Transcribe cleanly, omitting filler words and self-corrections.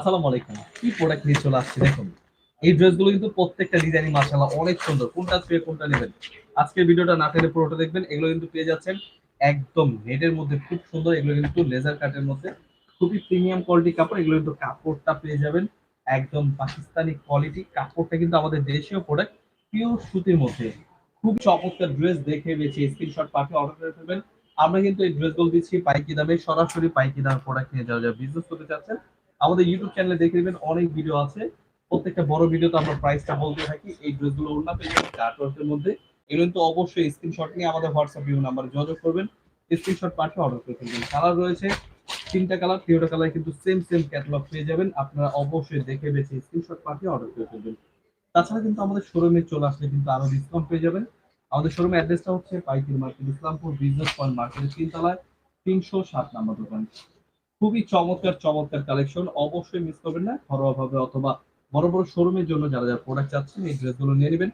আসসালামু আলাইকুম। কি প্রোডাক্ট নিয়ে চলে আসছি দেখুন। এই ড্রেসগুলো কিন্তু প্রত্যেকটা ডিজাইনই মাশাআল্লাহ অনেক সুন্দর। কোনটা ছুঁয়ে কোনটা নেবেন। আজকের ভিডিওটা না টেনে পুরোটা দেখবেন। এগুলো কিন্তু পেয়ে যাচ্ছেন একদম নেটের মধ্যে খুব সুন্দর। এগুলো কিন্তু লেজার কাটের মধ্যে খুবই প্রিমিয়াম কোয়ালিটি কাপড়। এগুলো কিন্তু কাপড়টা পেয়ে যাবেন একদম পাকিস্তানি কোয়ালিটি। কাপড়টা কিন্তু আমাদের দেশীয় প্রোডাক্ট পিওর সুতির মধ্যে। খুব চমৎকার ড্রেস দেখে বেছে স্ক্রিনশট পাঠিয়ে অর্ডার করে ফেলবেন। আমরা কিন্তু এই ড্রেসগুলো দিচ্ছি পাইকি দামে, সরাসরি পাইকি দামে প্রোডাক্ট নিয়ে যারা বিজনেস করতে চাচ্ছেন আমাদের ইউটিউব চ্যানেলে দেখে নেবেন, অনেক ভিডিও আছে। প্রত্যেকটা বড় ভিডিওতে আমরা প্রাইসটা বলতে থাকি। এই ড্রেসগুলো ওড়না পেয়ে যাবেন কাটওয়ার্কের মধ্যে। এগুলো কিন্তু অবশ্যই স্ক্রিনশট নিয়ে আমাদের হোয়াটসঅ্যাপ ভিডিও নাম্বারে যোগাযোগ করবেন। স্ক্রিনশট পাঠিয়ে অর্ডার করে ফেলবেন। কালার রয়েছে তিনটা কালার, তিনটা কালার কিন্তু সেম সেম ক্যাটালগ পেয়ে যাবেন। আপনারা অবশ্যই দেখে বেছে স্ক্রিনশট পাঠিয়ে অর্ডার করে ফেলবেন। তাছাড়া কিন্তু আমাদের শোরুমে চলে আসলে কিন্তু আরো ডিসকাউন্ট পেয়ে যাবেন। আমাদের শোরুমের অ্যাড্রেসটা হচ্ছে পাইকারি মার্কেট, ইসলামপুর বিজনেস পয়েন্ট মার্কেটের ৩ তলায় ৩০৭ নাম্বার দোকান। খুবই চমৎকার চমৎকার কালেকশন, অবশ্যই মিস করবেন না। ঘরোয়া ভাবে অথবা বড় বড় শোরুমের জন্য যারা যারা প্রোডাক্ট চাচ্ছেন এই ড্রেসগুলো নিয়ে নেবেন।